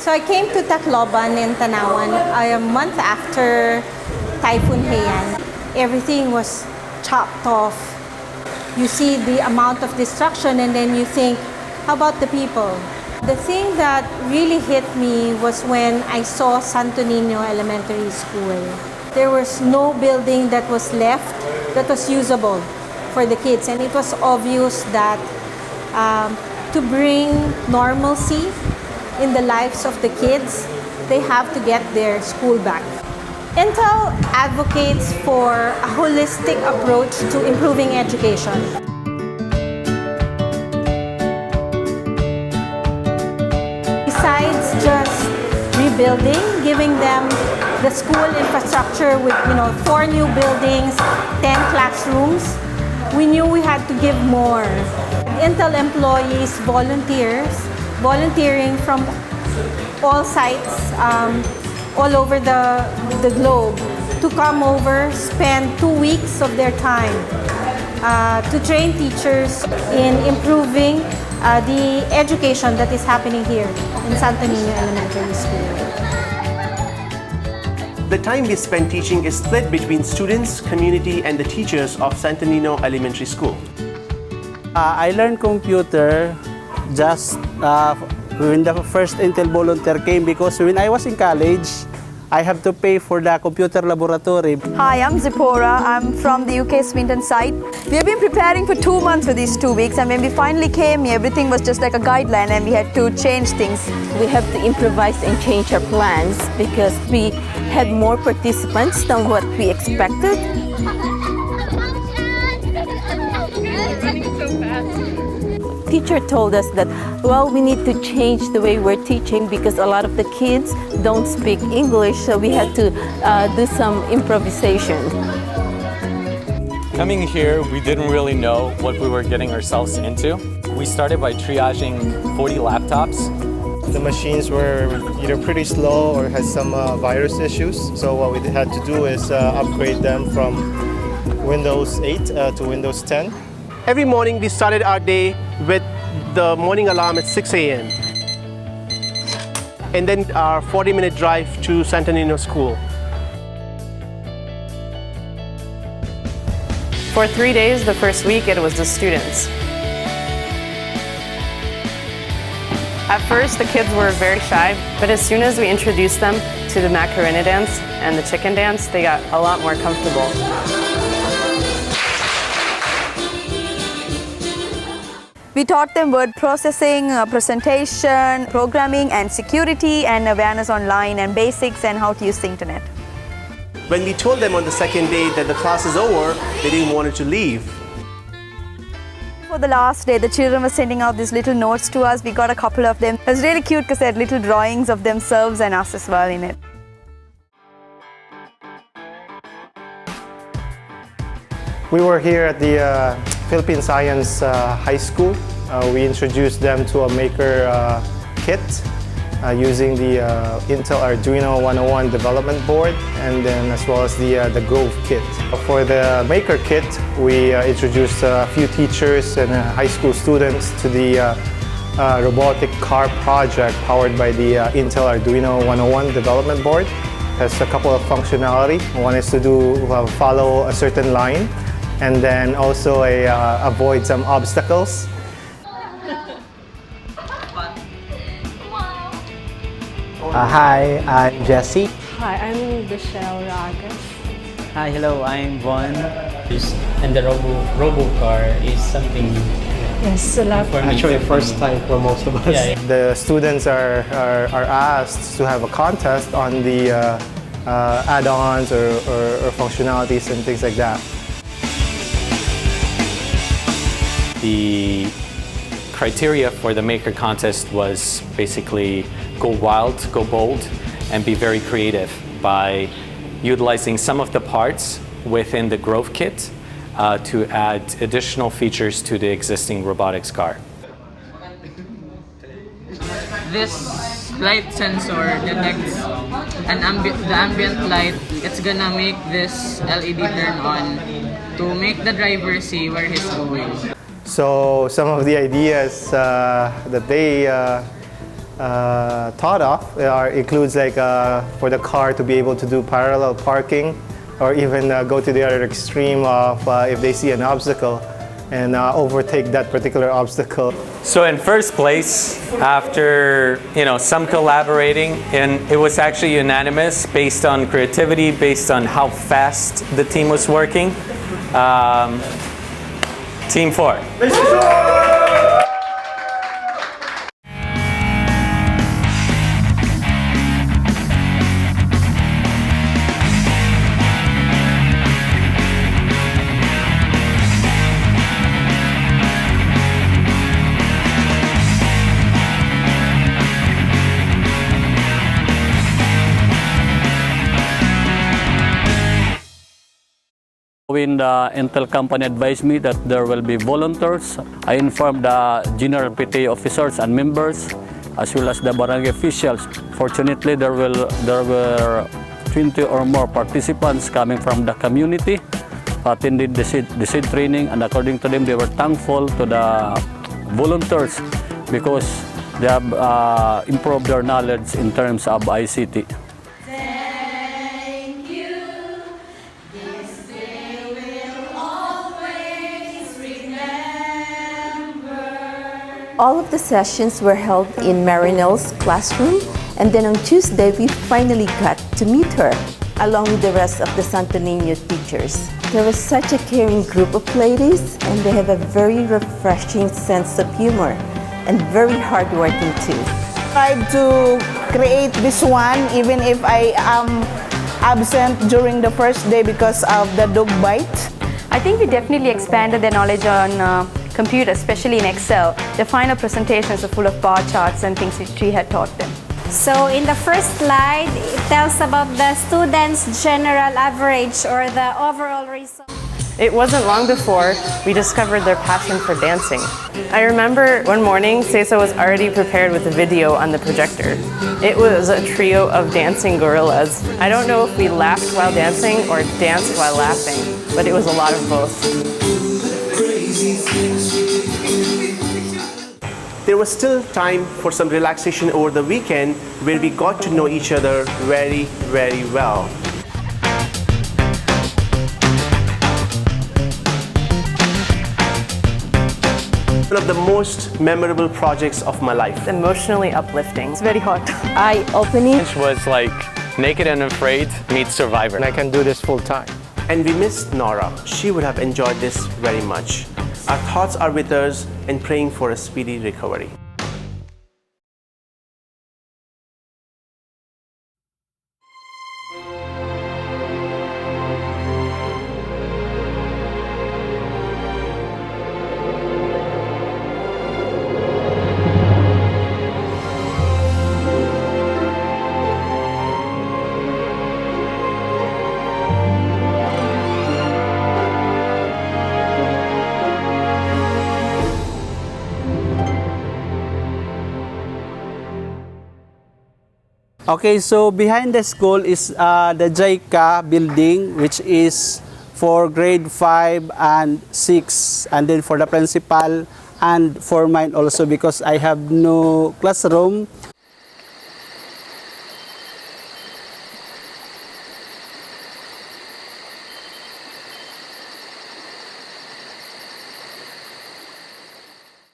So I came to Tacloban in Tanawan a month after Typhoon Haiyan. Everything was chopped off. You see the amount of destruction and then you think, how about the people? The thing that really hit me was when I saw Santo Niño Elementary School. There was no building that was left that was usable for the kids, and it was obvious that to bring normalcy in the lives of the kids, they have to get their school back. Intel advocates for a holistic approach to improving education. Besides just rebuilding, giving them the school infrastructure with 4 new buildings, 10 classrooms, we knew we had to give more. Intel employees, volunteering from all sites, all over the globe, to come over, spend 2 weeks of their time to train teachers in improving the education that is happening here in Santo Niño Elementary School. The time we spend teaching is split between students, community, and the teachers of Santo Niño Elementary School. I learned computer just when the first Intel volunteer came, because when I was in college, I have to pay for the computer laboratory. Hi, I'm Zipporah. I'm from the UK Swinton site. We have been preparing for 2 months for these 2 weeks, and when we finally came here, everything was just like a guideline and we had to change things. We have to improvise and change our plans because we had more participants than what we expected. Teacher told us that, well, we need to change the way we're teaching because a lot of the kids don't speak English, so we had to do some improvisation. Coming here, we didn't really know what we were getting ourselves into. We started by triaging 40 laptops. The machines were either pretty slow or had some virus issues, so what we had to do is upgrade them from Windows 8 to Windows 10. Every morning we started our day with the morning alarm at 6 a.m. and then our 40-minute drive to Santo Niño School. For 3 days, the first week, it was the students. At first, the kids were very shy, but as soon as we introduced them to the Macarena dance and the chicken dance, they got a lot more comfortable. We taught them word processing, presentation, programming, and security, and awareness online, and basics, and how to use the internet. When we told them on the second day that the class is over, they didn't want to leave. For the last day, the children were sending out these little notes to us. We got a couple of them. It was really cute because they had little drawings of themselves and us as well in it. We were here at the Philippine Science High School. We introduced them to a maker kit using the Intel Arduino 101 development board, and then as well as the Grove kit. For the maker kit, we introduced a few teachers and high school students to the robotic car project powered by the Intel Arduino 101 development board. It has a couple of functionality. One is to follow a certain line, and then also avoid some obstacles. Hi, I'm Jesse. Hi, I'm Michelle Ragas. Hi, hello, I'm Von. And the robo car is something Yes, a lot. Actually, first time for most of us. Yeah. The students are asked to have a contest on the add-ons or functionalities and things like that. The criteria for the maker contest was basically go wild, go bold, and be very creative by utilizing some of the parts within the Grove kit to add additional features to the existing robotics car. This light sensor detects the ambient light. It's gonna make this LED turn on to make the driver see where he's going. So some of the ideas that they thought of includes like for the car to be able to do parallel parking, or even go to the other extreme of if they see an obstacle and overtake that particular obstacle. So in first place, after some collaborating, and it was actually unanimous based on creativity, based on how fast the team was working. Team 4. When the Intel company advised me that there will be volunteers, I informed the general PTA officers and members, as well as the barangay officials. Fortunately, there were 20 or more participants coming from the community, attended the seed training, and according to them, they were thankful to the volunteers because they have improved their knowledge in terms of ICT. All of the sessions were held in Marinel's classroom, and then on Tuesday we finally got to meet her, along with the rest of the Santo Niño teachers. There was such a caring group of ladies, and they have a very refreshing sense of humor, and very hardworking too. I tried to create this one even if I am absent during the first day because of the dog bite. I think we definitely expanded their knowledge on computer, especially in Excel. The final presentations are full of bar charts and things which she had taught them. So in the first slide, it tells about the students' general average or the overall result. It wasn't long before we discovered their passion for dancing. I remember one morning, Cesa was already prepared with a video on the projector. It was a trio of dancing gorillas. I don't know if we laughed while dancing or danced while laughing, but it was a lot of both. There was still time for some relaxation over the weekend where we got to know each other very, very well. One of the most memorable projects of my life. It's emotionally uplifting. It's very hot. Eye-opening. Which was like Naked and Afraid meets Survivor. And I can do this full time. And we missed Nora. She would have enjoyed this very much. Our thoughts are with us and praying for a speedy recovery. Okay, so behind the school is the JICA building, which is for grade 5 and 6, and then for the principal and for mine also because I have no classroom.